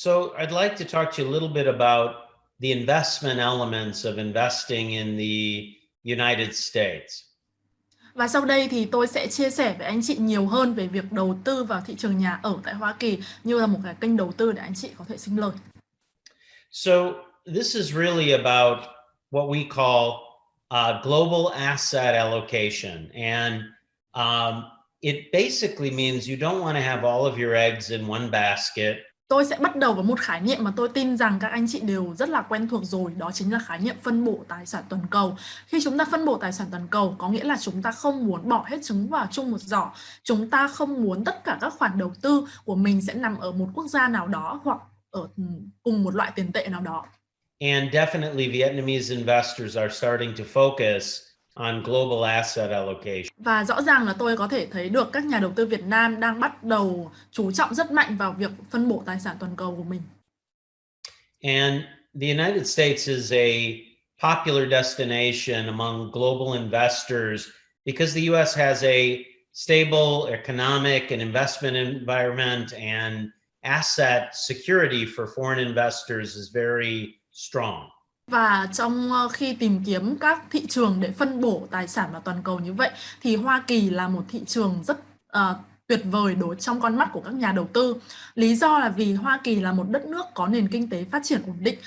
So I'd like to talk to you a little bit about the investment elements of investing in the United States. Và sau đây thì tôi sẽ chia sẻ với anh chị nhiều hơn về việc đầu tư vào thị trường nhà ở tại Hoa Kỳ như là một cái kênh đầu tư để anh chị có thể sinh lời. So this is really about what we call global asset allocation. And it basically means you don't want to have all of your eggs in one basket. Tôi sẽ bắt đầu với một khái niệm mà tôi tin rằng các anh chị đều rất là quen thuộc rồi, đó chính là khái niệm phân bổ tài sản toàn cầu. Khi chúng ta phân bổ tài sản toàn cầu có nghĩa là chúng ta không muốn bỏ hết trứng vào chung một giỏ. Chúng ta không muốn tất cả các khoản đầu tư của mình sẽ nằm ở một quốc gia nào đó hoặc ở cùng một loại tiền tệ nào đó. And definitely Vietnamese investors are starting to focus on global asset allocation. Và rõ ràng là tôi có thể thấy được các nhà đầu tư Việt Nam đang bắt đầu chú trọng rất mạnh vào việc phân bổ tài sản toàn cầu của mình. And the United States is a popular destination among global investors because the US has a stable economic and investment environment, and asset security for foreign investors is very strong. Và trong khi tìm kiếm các thị trường để phân bổ tài sản vào toàn cầu như vậy thì Hoa Kỳ là một thị trường rất tuyệt vời trong con mắt của các nhà đầu tư. Lý do là vì Hoa Kỳ là một đất nước có nền kinh tế phát triển ổn định,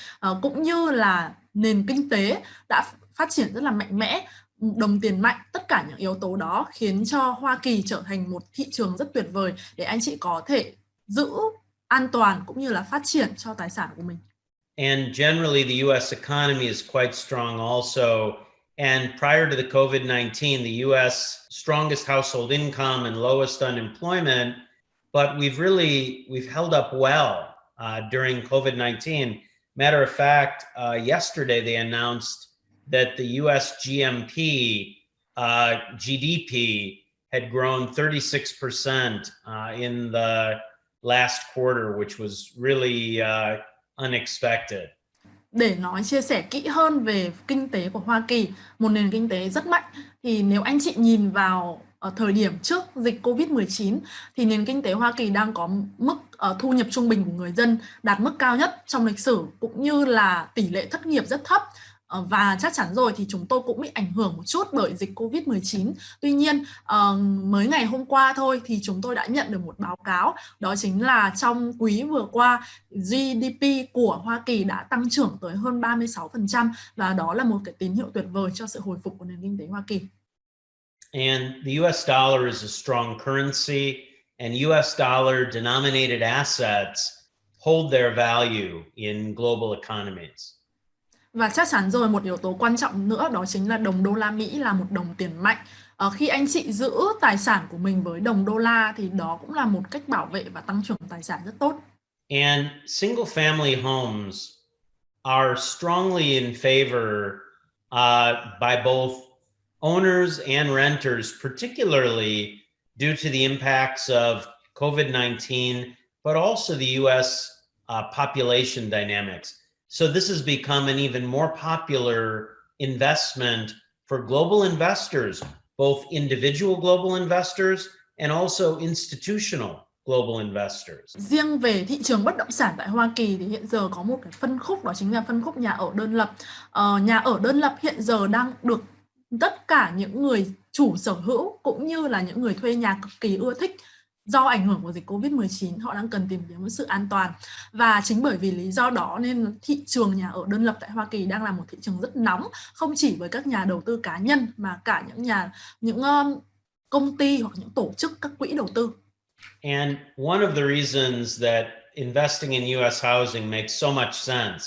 cũng như là nền kinh tế đã phát triển rất là mạnh mẽ, đồng tiền mạnh. Tất cả những yếu tố đó khiến cho Hoa Kỳ trở thành một thị trường rất tuyệt vời để anh chị có thể giữ an toàn cũng như là phát triển cho tài sản của mình. And generally, the US economy is quite strong also. And prior to the COVID-19, the US strongest household income and lowest unemployment. But we've held up well during COVID-19. Matter of fact, yesterday they announced that the US GDP had grown 36% in the last quarter, which was really unexpected. Để chia sẻ kỹ hơn về kinh tế của Hoa Kỳ, một nền kinh tế rất mạnh, thì nếu anh chị nhìn vào thời điểm trước dịch Covid-19 thì nền kinh tế Hoa Kỳ đang có mức thu nhập trung bình của người dân đạt mức cao nhất trong lịch sử, cũng như là tỷ lệ thất nghiệp rất thấp. Và chắc chắn rồi thì chúng tôi cũng bị ảnh hưởng một chút bởi dịch Covid-19. Tuy nhiên, mới ngày hôm qua thôi thì chúng tôi đã nhận được một báo cáo, đó chính là trong quý vừa qua, GDP của Hoa Kỳ đã tăng trưởng tới hơn 36%, và đó là một cái tín hiệu tuyệt vời cho sự hồi phục của nền kinh tế Hoa Kỳ. And the US dollar is a strong currency, and US dollar denominated assets hold their value in global economies. Và chắc chắn rồi, một yếu tố quan trọng nữa đó chính là đồng đô la Mỹ là một đồng tiền mạnh. Khi anh chị giữ tài sản của mình với đồng đô la thì đó cũng là một cách bảo vệ và tăng trưởng tài sản rất tốt. And single family homes are strongly in favor by both owners and renters, particularly due to the impacts of COVID-19, but also the US population dynamics. So this has become an even more popular investment for global investors, both individual global investors and also institutional global investors. Riêng về thị trường bất động sản tại Hoa Kỳ thì hiện giờ có một cái phân khúc, đó chính là phân khúc nhà ở đơn lập. Nhà ở đơn lập hiện giờ đang được tất cả những người chủ sở hữu cũng như là những người thuê nhà cực kỳ ưa thích. Do ảnh hưởng của dịch Covid-19, họ đang cần tìm kiếm sự an toàn. Và chính bởi vì lý do đó nên thị trường nhà ở đơn lập tại Hoa Kỳ đang là một thị trường rất nóng, không chỉ với các nhà đầu tư cá nhân mà cả những công ty hoặc những tổ chức, các quỹ đầu tư. And one of the reasons that investing in US housing makes so much sense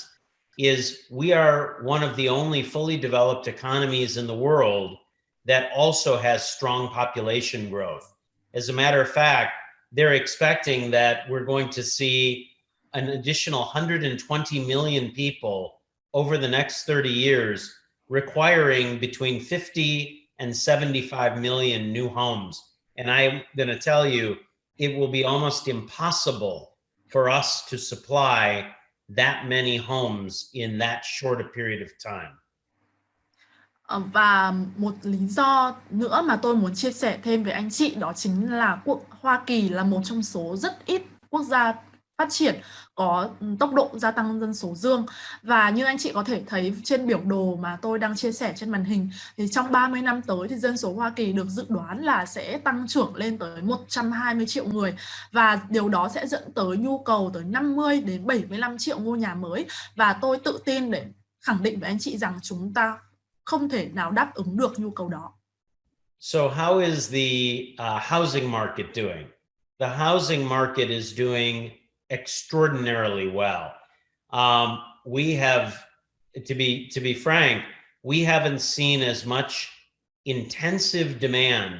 is we are one of the only fully developed economies in the world that also has strong population growth. As a matter of fact, they're expecting that we're going to see an additional 120 million people over the next 30 years, requiring between 50 and 75 million new homes. And I'm going to tell you, it will be almost impossible for us to supply that many homes in that short a period of time. Và một lý do nữa mà tôi muốn chia sẻ thêm với anh chị đó chính là Hoa Kỳ là một trong số rất ít quốc gia phát triển, có tốc độ gia tăng dân số dương. Và như anh chị có thể thấy trên biểu đồ mà tôi đang chia sẻ trên màn hình, thì trong 30 năm tới thì dân số Hoa Kỳ được dự đoán là sẽ tăng trưởng lên tới 120 triệu người. Và điều đó sẽ dẫn tới nhu cầu tới 50 đến 75 triệu ngôi nhà mới. Và tôi tự tin để khẳng định với anh chị rằng chúng ta không thể nào đáp ứng được nhu cầu đó. So how is the housing market doing? The housing market is doing extraordinarily well. We have, to be frank, we haven't seen as much intensive demand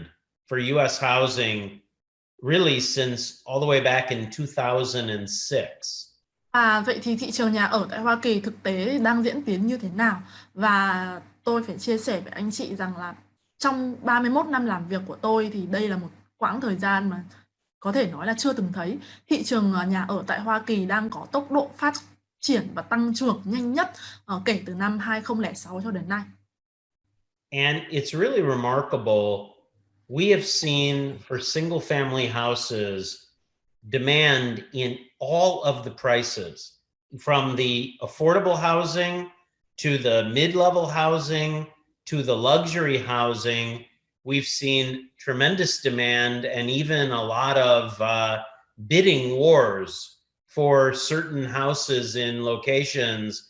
for U.S. housing really since all the way back in 2006. Vậy thì thị trường nhà ở tại Hoa Kỳ thực tế đang diễn tiến như thế nào? Và tôi phải chia sẻ với anh chị rằng là trong 31 năm làm việc của tôi thì đây là một quãng thời gian mà có thể nói là chưa từng thấy. Thị trường nhà ở tại Hoa Kỳ đang có tốc độ phát triển và tăng trưởng nhanh nhất kể từ năm 2006 cho đến nay. And it's really remarkable. We have seen for single family houses demand in all of the prices, from the affordable housing to the mid-level housing to the luxury housing. We've seen tremendous demand and even a lot of bidding wars for certain houses in locations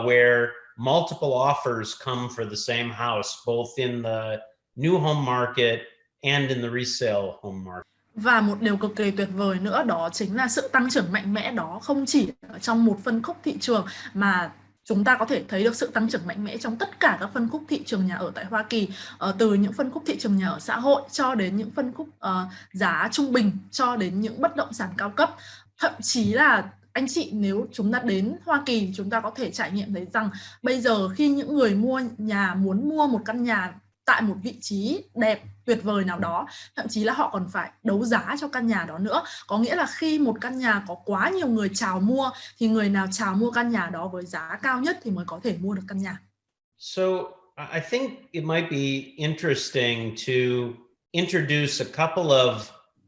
where multiple offers come for the same house, both in the new home market and in the resale home market. Và một điều cực kỳ tuyệt vời nữa đó chính là sự tăng trưởng mạnh mẽ đó không chỉ ở trong một phân khúc thị trường mà chúng ta có thể thấy được sự tăng trưởng mạnh mẽ trong tất cả các phân khúc thị trường nhà ở tại Hoa Kỳ, từ những phân khúc thị trường nhà ở xã hội cho đến những phân khúc giá trung bình cho đến những bất động sản cao cấp. Thậm chí là anh chị nếu chúng ta đến Hoa Kỳ, chúng ta có thể trải nghiệm thấy rằng bây giờ khi những người mua nhà muốn mua một căn nhà tại một vị trí đẹp tuyệt vời nào đó, thậm chí là họ còn phải đấu giá cho căn nhà đó nữa. Có nghĩa là khi một căn nhà có quá nhiều người chào mua thì người nào chào mua căn nhà đó với giá cao nhất thì mới có thể mua được căn nhà. So I think it might be interesting to introduce a couple of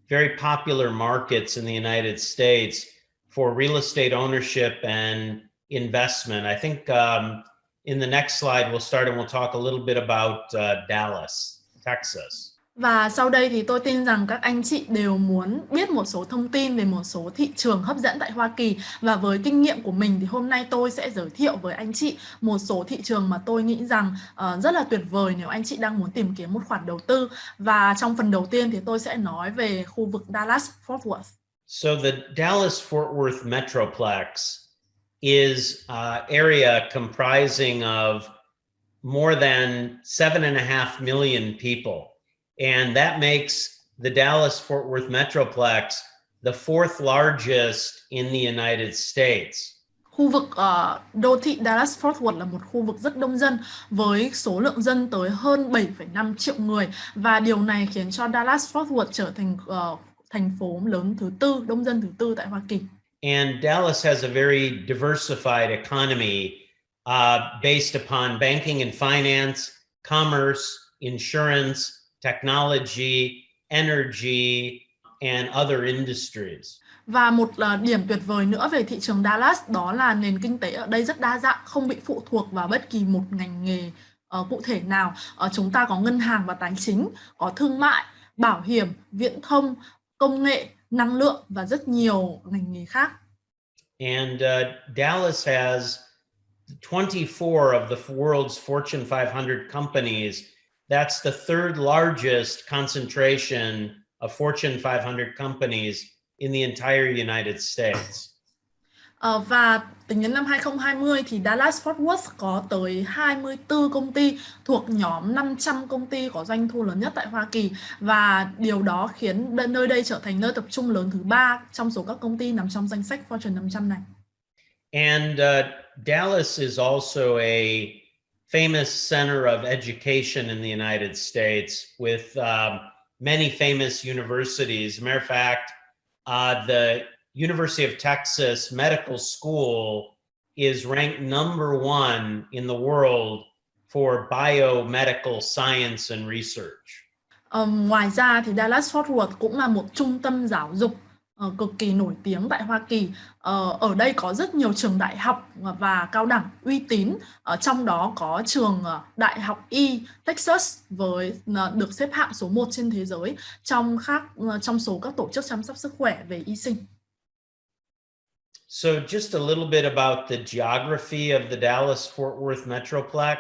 very popular markets in the United States for real estate ownership and investment. I think in the next slide, we'll start and we'll talk a little bit about Dallas, Texas. Và sau đây thì tôi tin rằng các anh chị đều muốn biết một số thông tin về một số thị trường hấp dẫn tại Hoa Kỳ. Và với kinh nghiệm của mình thì hôm nay tôi sẽ giới thiệu với anh chị một số thị trường mà tôi nghĩ rằng rất là tuyệt vời nếu anh chị đang muốn tìm kiếm một khoản đầu tư. Và trong phần đầu tiên thì tôi sẽ nói về khu vực Dallas-Fort Worth. So the Dallas-Fort Worth Metroplex is an area comprising of more than 7.5 million people. And that makes the Dallas-Fort Worth Metroplex the fourth largest in the United States. Khu vực đô thị Dallas-Fort Worth là một khu vực rất đông dân với số lượng dân tới hơn 7,5 triệu người. Và điều này khiến cho Dallas-Fort Worth trở thành thành phố lớn thứ tư, đông dân thứ tư tại Hoa Kỳ. And Dallas has a very diversified economy based upon banking and finance, commerce, insurance, technology, energy, and other industries. Và một điểm tuyệt vời nữa về thị trường Dallas đó là nền kinh tế ở đây rất đa dạng, không bị phụ thuộc vào bất kỳ một ngành nghề cụ thể nào. Chúng ta có ngân hàng và tài chính, có thương mại, bảo hiểm, viễn thông, công nghệ, năng lượng và rất nhiều ngành nghề khác. And Dallas has 24 of the world's Fortune 500 companies. That's the third largest concentration of Fortune 500 companies in the entire United States. Và tính đến năm 2020 thì Dallas-Fort Worth có tới 24 công ty thuộc nhóm 500 công ty có doanh thu lớn nhất tại Hoa Kỳ. Và điều đó khiến nơi đây trở thành nơi tập trung lớn thứ 3 trong số các công ty nằm trong danh sách Fortune 500 này. And Dallas is also a famous center of education in the United States with many famous universities. As a matter of fact, the University of Texas Medical School is ranked number 1 in the world for biomedical science and research. Ngoài ra thì Dallas-Fort Worth cũng là một trung tâm giáo dục cực kỳ nổi tiếng tại Hoa Kỳ. Ở đây có rất nhiều trường đại học và cao đẳng uy tín, trong đó có trường Đại học Y Texas được xếp hạng số 1 trên thế giới trong số các tổ chức chăm sóc sức khỏe về y sinh. So just a little bit about the geography of the Dallas-Fort Worth Metroplex.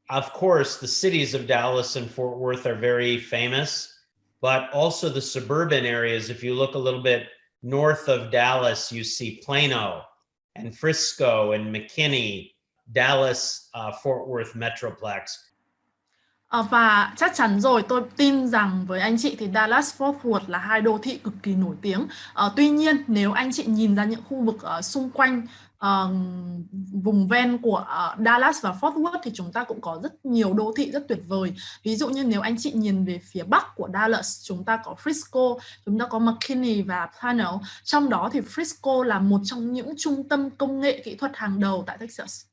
Of course, the cities of Dallas and Fort Worth are very famous, but also the suburban areas. If you look a little bit north of Dallas, you see Plano and Frisco and McKinney, Dallas, Fort Worth Metroplex. Và chắc chắn rồi, tôi tin rằng với anh chị thì Dallas-Fort Worth là hai đô thị cực kỳ nổi tiếng. Tuy nhiên, nếu anh chị nhìn ra những khu vực xung quanh vùng ven của Dallas và Fort Worth thì chúng ta cũng có rất nhiều đô thị rất tuyệt vời. Ví dụ như nếu anh chị nhìn về phía bắc của Dallas, chúng ta có Frisco, chúng ta có McKinney và Plano. Trong đó thì Frisco là một trong những trung tâm công nghệ kỹ thuật hàng đầu tại Texas.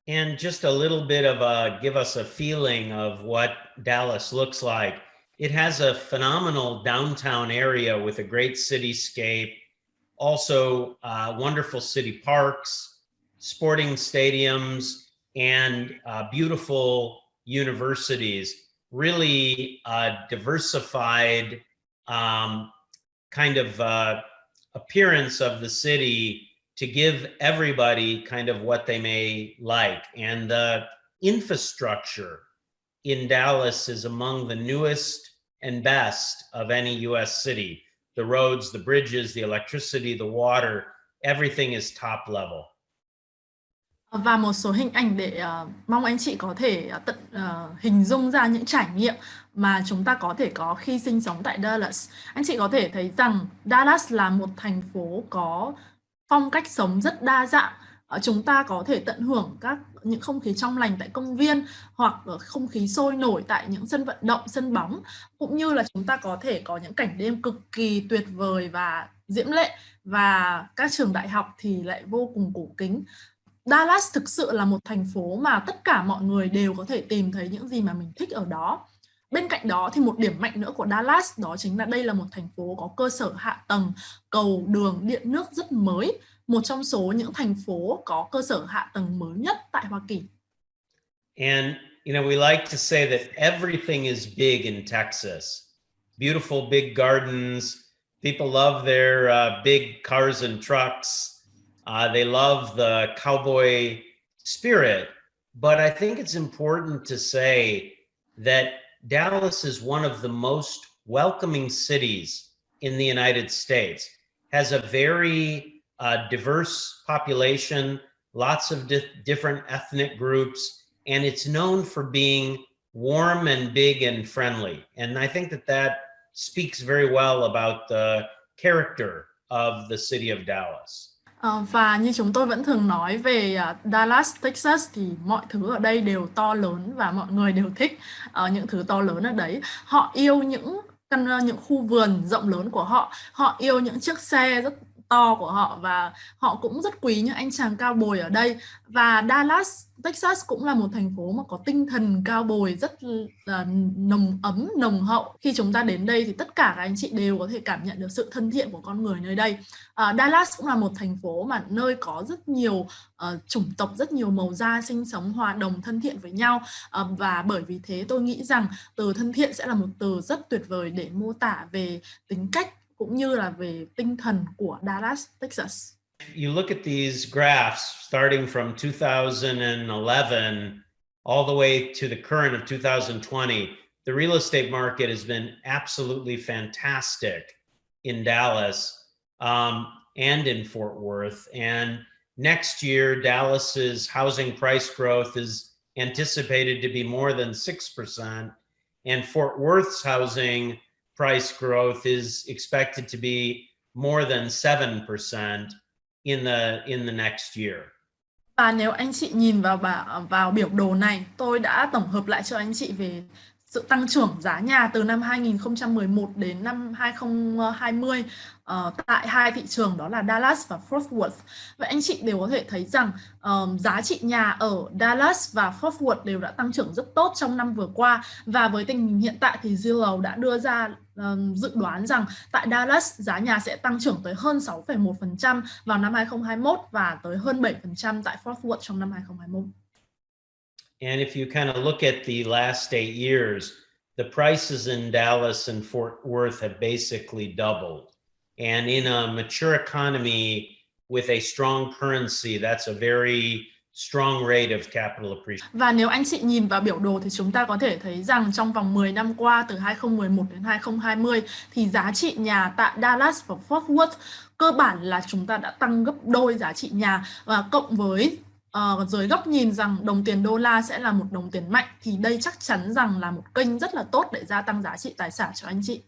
And just a little bit of give us a feeling of what Dallas looks like. It has a phenomenal downtown area with a great cityscape, also wonderful city parks, sporting stadiums, and beautiful universities. Really diversified kind of appearance of the city to give everybody kind of what they may like. And the infrastructure in Dallas is among the newest and best of any US city. The roads, the bridges, the electricity, the water, everything is top level. Và một số hình ảnh để mong anh chị có thể hình dung ra những trải nghiệm mà chúng ta có thể có khi sinh sống tại Dallas. Anh chị có thể thấy rằng Dallas là một thành phố có phong cách sống rất đa dạng. Chúng ta có thể tận hưởng những không khí trong lành tại công viên hoặc không khí sôi nổi tại những sân vận động, sân bóng, cũng như là chúng ta có thể có những cảnh đêm cực kỳ tuyệt vời và diễm lệ, và các trường đại học thì lại vô cùng cổ kính. Dallas thực sự là một thành phố mà tất cả mọi người đều có thể tìm thấy những gì mà mình thích ở đó. Bên cạnh đó thì một điểm mạnh nữa của Dallas đó chính là đây là một thành phố có cơ sở hạ tầng, cầu, đường, điện nước rất mới, một trong số những thành phố có cơ sở hạ tầng mới nhất tại Hoa Kỳ. And we like to say that everything is big in Texas. Beautiful big gardens. People love their big cars and trucks. They love the cowboy spirit. But I think it's important to say that Dallas is one of the most welcoming cities in the United States. Has a very diverse population, lots of different ethnic groups, and it's known for being warm and big and friendly. And I think that speaks very well about the character of the city of Dallas. Và như chúng tôi vẫn thường nói về Dallas, Texas thì mọi thứ ở đây đều to lớn và mọi người đều thích những thứ to lớn ở đấy. Họ yêu những khu vườn rộng lớn của họ, họ yêu những chiếc xe rất to của họ, và họ cũng rất quý những anh chàng cao bồi ở đây. Và Dallas, Texas cũng là một thành phố mà có tinh thần cao bồi rất nồng ấm, nồng hậu. Khi chúng ta đến đây thì tất cả các anh chị đều có thể cảm nhận được sự thân thiện của con người nơi đây. Dallas cũng là một thành phố mà nơi có rất nhiều chủng tộc, rất nhiều màu da sinh sống hòa đồng thân thiện với nhau, và bởi vì thế tôi nghĩ rằng từ thân thiện sẽ là một từ rất tuyệt vời để mô tả về tính cách cũng như là về tinh thần của Dallas, Texas. You look at these graphs starting from 2011 all the way to the current of 2020, the real estate market has been absolutely fantastic in Dallas and in Fort Worth. And next year, Dallas's housing price growth is anticipated to be more than 6%, and Fort Worth's housing price growth is expected to be more than 7% in the next year. Và nếu anh chị nhìn vào biểu đồ này, tôi đã tổng hợp lại cho anh chị về sự tăng trưởng giá nhà từ năm 2011 đến năm 2020 tại hai thị trường đó là Dallas và Fort Worth. Vậy anh chị đều có thể thấy rằng giá trị nhà ở Dallas và Fort Worth đều đã tăng trưởng rất tốt trong năm vừa qua, và với tình hình hiện tại thì Zillow đã đưa ra dự đoán rằng tại Dallas giá nhà sẽ tăng trưởng tới hơn 6,1% vào năm 2021 và tới hơn 7% tại Fort Worth trong năm 2021. And if you kind of look at the last 8 years, the prices in Dallas and Fort Worth have basically doubled. And in a mature economy with a strong currency, that's a very strong rate of capital appreciation. Và nếu anh chị nhìn vào biểu đồ thì chúng ta có thể thấy rằng trong vòng 10 năm qua, từ 2011 đến 2020, thì giá trị nhà tại Dallas và Fort Worth cơ bản là chúng ta đã tăng gấp đôi giá trị nhà. Và cộng với dưới góc nhìn rằng đồng tiền đô la sẽ là một đồng tiền mạnh, thì đây chắc chắn rằng là một kênh rất là tốt để gia tăng giá trị tài sản cho anh chị.